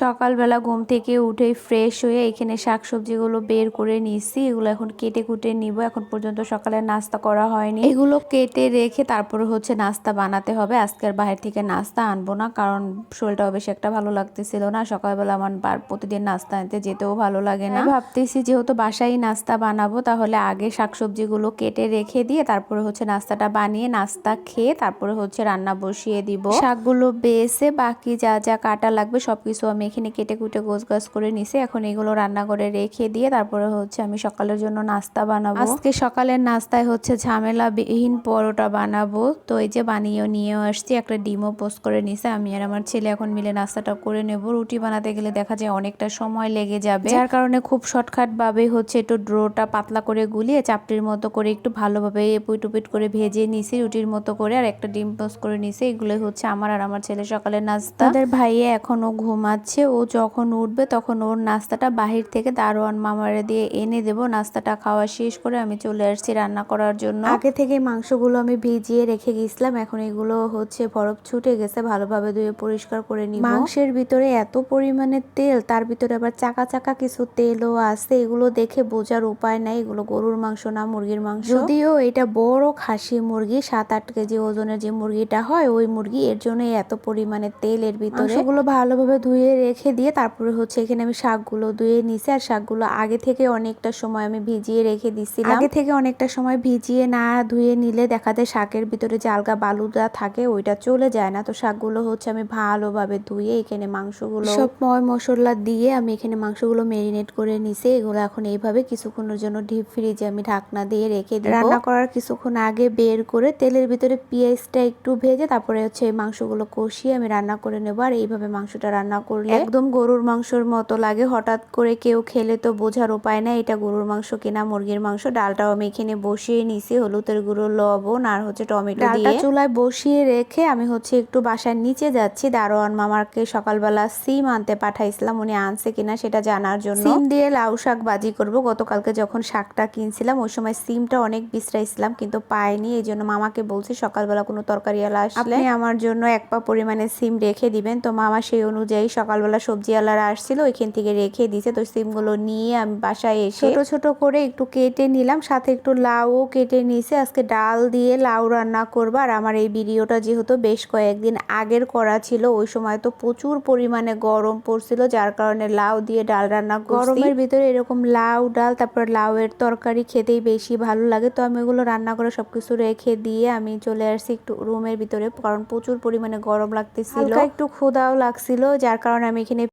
সকালবেলা ঘুম থেকে উঠে ফ্রেশ হয়ে এখানে শাকসবজিগুলো বের করে নিচ্ছি। এগুলো এখন কেটে কুটে নিব। এখন পর্যন্ত সকালে নাস্তা করা হয়নি। এগুলো কেটে রেখে তারপরে হচ্ছে নাস্তা বানাতে হবে। আজকে আর বাইরে থেকে নাস্তা আনবো না, কারণ শরীরটাও বেশি একটা ভালো লাগতেছিল না। সকালবেলা আমার প্রতিদিন নাস্তা আনতে যেতেও ভালো লাগে না। ভাবতেছি যেহেতু বাসায় নাস্তা বানাবো, তাহলে আগে শাকসবজিগুলো কেটে রেখে দিয়ে তারপরে হচ্ছে নাস্তাটা বানিয়ে নাস্তা খেয়ে তারপরে হচ্ছে রান্না বসিয়ে দিব। শাকগুলো বেছে বাকি যা যা কাটা লাগবে সবকিছু আমি এখানে কেটে কুটে গোছগাছ করে নিছি। এখন এগুলো রান্না করে রেখে দিয়ে তারপরে হচ্ছে আমি সকালের জন্য নাস্তা বানাবো। আজকে সকালের নাস্তায় হচ্ছে ঝামেলাবিহীন পরোটা বানাবো। তো এই যে বানিয়ে নিয়েও আসছি, একটা ডিমও পোস্ট করে নিছে। আমি আর আমার ছেলে এখন মিলে নাস্তাটা করে নেব। রুটি বানাতে গেলে দেখা যায় অনেকটা সময় লেগে যাবে, যার কারণে খুব শর্টকাট ভাবে হচ্ছে একটু ডোটা পাতলা করে গুলিয়ে চাপটির মতো করে একটু ভালোভাবে এপুট উপুট করে ভেজে নিছি রুটির মতো করে, আর একটা ডিম পোস্ট করে নিছি। এগুলো হচ্ছে আমার আর আমার ছেলে সকালের নাস্তা। তাদের ভাইয়ে এখনো ঘুমাচ্ছে, ও যখন উঠবে তখন ওর নাস্তাটা বাহির থেকে দারোয়ান মামারে দিয়ে এনে দেব। নাস্তাটা খাওয়া শেষ করে আমি চলে আসছি রান্না করার জন্য। আগে থেকে মাংসগুলো আমি ভিজিয়ে রেখে গেছিলাম, এখন এগুলো হচ্ছে বরফ ছুটে গেছে, ভালোভাবে ধুয়ে পরিষ্কার করে নিব। মাংসের ভিতরে এত পরিমাণে তেল, তার ভিতরে আবার চাকা চাকা কিছু তেলও আছে। এগুলো দেখে বোঝার উপায় নাই এগুলো গরুর মাংস না মুরগির মাংস। যদিও এটা বড় খাসি মুরগি, 7-8 কেজি ওজনের যে মুরগিটা হয় ওই মুরগি, এর জন্য এত পরিমাণে তেল এর ভিতরে। মাংসগুলো ভালোভাবে ধুয়ে রেখে দিয়ে তারপরে হচ্ছে এখানে আমি শাকগুলো ধুয়ে নিছি। আর শাকগুলো আগে থেকে অনেকটা সময় আমি ভিজিয়ে রেখে দিছিলাম। আগে থেকে অনেকটা সময় ভিজিয়ে না ধুয়ে নিলে দেখা যায় শাকের ভিতরে যে আলগা বালুটা থাকে ওইটা চলে যায় না। তো শাকগুলো হচ্ছে আমি ভালোভাবে ধুয়ে এখানে মাংসগুলো সব ময় মশলা দিয়ে আমি এখানে মাংসগুলো ম্যারিনেট করে নিছি। এগুলো এখন এইভাবে কিছুক্ষণের জন্য ডিপ ফ্রিজে আমি ঢাকনা দিয়ে রেখে দিব। রান্না করার কিছুক্ষণ আগে বের করে তেলের ভিতরে পেঁয়াজটা একটু ভেজে তারপরে হচ্ছে এই মাংসগুলো কষিয়ে আমি রান্না করে নেব। আর এইভাবে মাংসটা রান্না করলে একদম গরুর মাংসর মতো লাগে। হঠাৎ করে কেউ খেলে তো বোঝার উপায় না এটা গরুর মাংস কিনা মুরগির মাংস। ডালটাও আমি এখানে বসিয়ে নিছি, হলুদের গুঁড়ো, লবণ আর হচ্ছে টমেটো দিয়ে। ডালটা চুলায় বসিয়ে রেখে আমি হচ্ছে একটু বাসার নিচে যাচ্ছি। দারোয়ান মামাকে সকালবেলা সিম আনতে পাঠাইছিলাম, উনি আনছে কিনা সেটা জানার জন্য। সিম দিয়ে লাউ শাক ভাজি করব। গতকালকে যখন শাকটা কিনছিলাম ওই সময় সিমটা অনেক বিশ্রাইছিলাম কিন্তু পাইনি, এই জন্য মামাকে বলছি সকালবেলা কোনো তরকারিওয়ালা আসলে আপনি আমার জন্য 1 পা পরিমাণে সিম রেখে দিবেন। তো মামা সেই অনুযায়ী সকালবেলা সবজিওয়ালারা আসছিল ওইখান থেকে রেখে দিয়েছে। তো সিমগুলো নিয়ে আমি বাসায় এসে ছোট ছোট করে একটু কেটে নিলাম, সাথে একটু লাউও কেটে নিয়েছি। আজকে ডাল দিয়ে লাউ রান্না করবো। আর আমার এই ভিডিওটা যেহেতু বেশ কয়েকদিন আগের করা ছিল, ওই সময় তো প্রচুর পরিমাণে গরম পড়ছিল, যার কারণে লাউ দিয়ে ডাল রান্না করছি। গরমের ভিতরে এরকম লাউ ডাল তারপর লাউয়ের তরকারি খেতেই বেশি ভালো লাগে। তো আমি এগুলো রান্না করে সবকিছু রেখে দিয়ে আমি চলে আসছি একটু রুমের ভিতরে, কারণ প্রচুর পরিমাণে গরম লাগতেছিল, একটু ক্ষুধাও লাগছিল, যার কারণে আমি এখানে